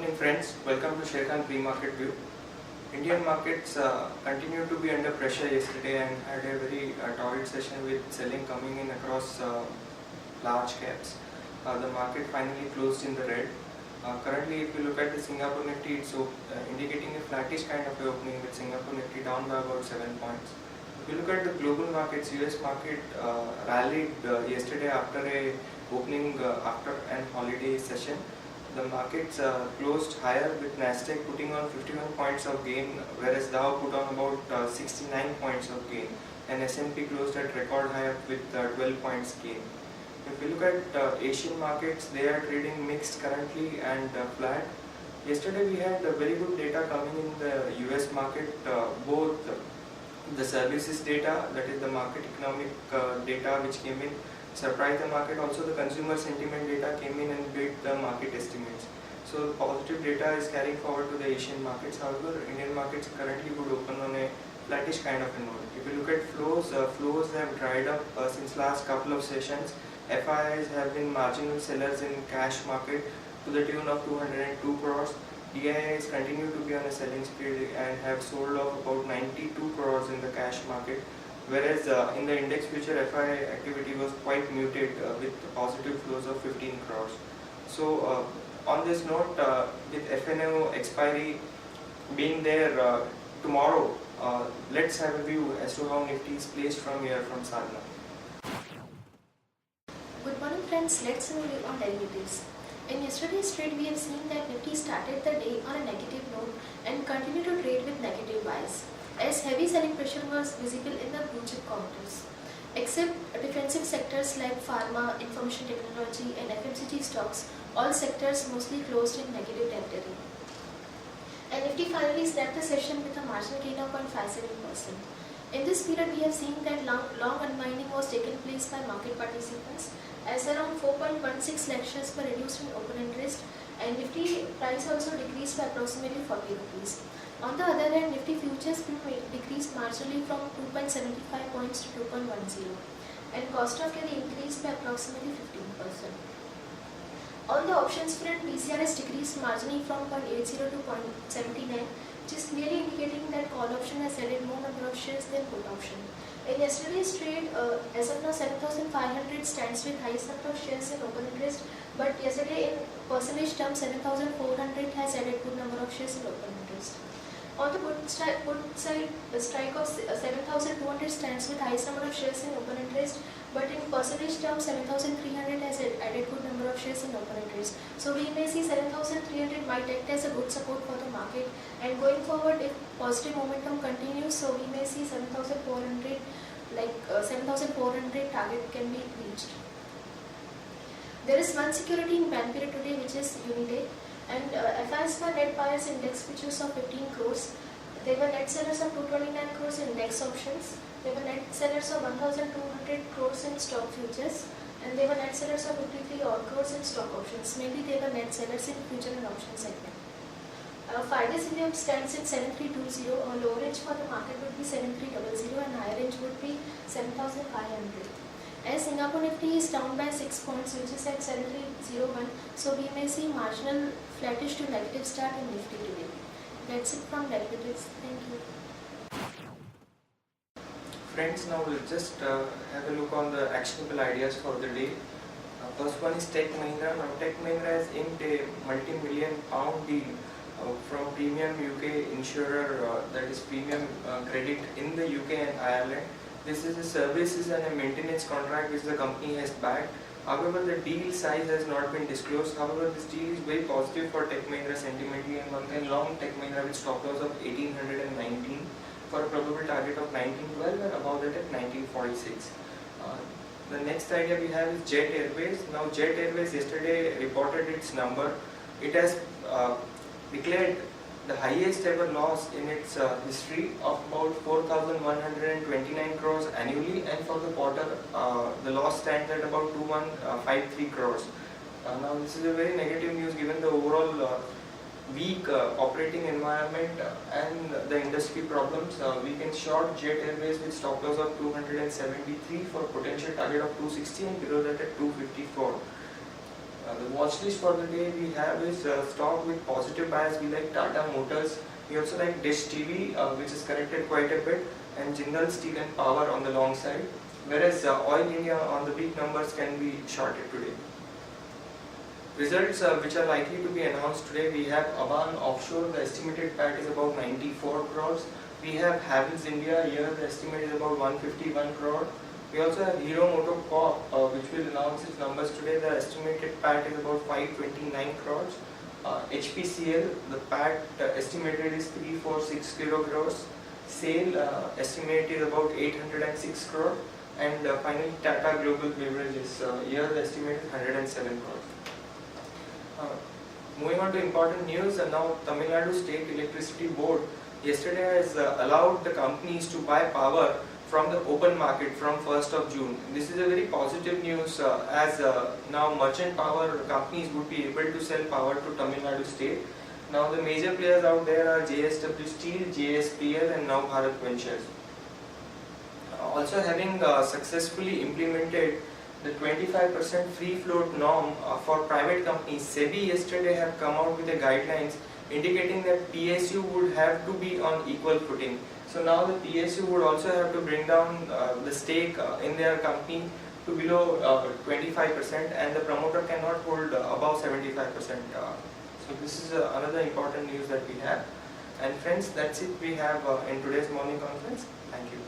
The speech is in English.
evening friends, welcome to Sharekhan Pre-Market View. Indian markets continue to be under pressure yesterday and had a very torrid session with selling coming in across large caps. The market finally closed in the red. Currently if you look at the Singapore Nifty, it's indicating a flattish kind of opening with Singapore Nifty down by about 7 points. If you look at the global markets, US market rallied yesterday after a opening after an holiday session. The markets closed higher with Nasdaq putting on 51 points of gain, whereas Dow put on about 69 points of gain, and S&P closed at record high with 12 points gain. If you look at Asian markets, they are trading mixed currently and flat. Yesterday we had very good data coming in the US market, both the services data, that is the market economic data which came in, surprised the market. Also the consumer sentiment data came in and beat the market estimates. So positive data is carrying forward to the Asian markets. However, Indian markets currently would open on a flattish kind of a note. If you look at flows, flows have dried up since last couple of sessions. FIIs have been marginal sellers in cash market to the tune of 202 crores. DIIs continue to be on a selling spree and have sold off about 92 crores in the cash market. Whereas in the index future, FI activity was quite muted with positive flows of 15 crores. So on this note, with FNO expiry being there tomorrow, let's have a view as to how Nifty is placed from here from Sadhana. Good morning friends, let's have a view on derivatives. In yesterday's trade, we have seen that Nifty started the day on a negative note and continued to trade with negative buys, as heavy selling pressure was visible in the blue chip counters. Except defensive sectors like pharma, information technology and FMCG stocks, all sectors mostly closed in negative territory. And Nifty finally snapped the session with a marginal gain of 0.57%. In this period, we have seen that long unwinding was taken place by market participants, as around 4.16 lakh shares were reduced in open interest, and Nifty price also decreased by approximately 40 rupees. On the other hand, Nifty futures decreased marginally from 2.75 points to 2.10, and cost of carry increased by approximately 15%. On the options front, PCRS decreased marginally from 0.80 to 0.79, which is clearly indicating that call option has added more number of shares than put option. In yesterday's trade, as of now 7,500 stands with highest number of shares in open interest, but yesterday in percentage terms 7,400 has added good number of shares in open interest. On the put side, the strike of 7,200 stands with highest number of shares in open interest, but in percentage terms 7,300 has added good number of shares in open interest. So we may see 7,300 might act as a good support for the market, and going forward if positive momentum continues, so we may see 7,400 target can be reached. There is one security in ban period today, which is Unitech, and FIs were net buyers in index futures of 15 crores. They were net sellers of 229 crores in index options. They were net sellers of 1,200 crores in stock futures, and they were net sellers of 53 odd crores in stock options. Mainly they were net sellers in future and option segment. Friday's India stands at 7320. Our low range for the market would be 7300 and higher range would be 7500. As Singapore Nifty is down by 6 points, which is at 7301, so we may see marginal flattish to negative start in Nifty today. That's it from derivatives. Thank you. Friends, now we'll just have a look on the actionable ideas for the day. First one is Tech Mahindra. Now Tech Mahindra has inked a multi-million pound deal from premium UK insurer, that is Premium Credit in the UK and Ireland. This is a services and a maintenance contract which the company has backed. However, the deal size has not been disclosed. However, this deal is very positive for Tech Mahindra sentimentally, and one can long Tech Mahindra with stop loss of 1819 for a probable target of 1912 and above that at 1946. The next idea we have is Jet Airways. Now Jet Airways yesterday reported its number. It has declared the highest ever loss in its history of about 4,129 crores annually, and for the quarter the loss stands at about 2,153 crores. Now this is a very negative news given the overall weak operating environment and the industry problems. We can short Jet Airways with stop loss of 273 for potential target of 260 and below that at 254. The watch list for the day we have is stock with positive bias. We like Tata Motors. We also like Dish TV, which is corrected quite a bit, and Jindal Steel and Power on the long side. Whereas Oil India on the weak numbers can be shorted today. Results which are likely to be announced today, we have Avan Offshore, the estimated PAT is about 94 crores. We have Havells India, here the estimate is about 151 crore. We also have Hero MotoCorp, which will announce its numbers today. The estimated PAT is about 529 crores. HPCL, the PAT estimated is 3460 crores. SAIL estimate is about 806 crore. And finally Tata Global Beverages, here the estimate is 107 crores. Moving on to important news, now Tamil Nadu State Electricity Board yesterday has allowed the companies to buy power from the open market from 1st of June. This is a very positive news as now merchant power companies would be able to sell power to Tamil Nadu State. Now the major players out there are JSW Steel, JSPL and now Bharat Ventures. Also having successfully implemented the 25% free float norm for private companies, SEBI yesterday have come out with the guidelines indicating that PSU would have to be on equal footing. So now the PSU would also have to bring down the stake in their company to below 25% and the promoter cannot hold above 75%. So this is another important news that we have. And friends, that's it we have in today's morning conference. Thank you.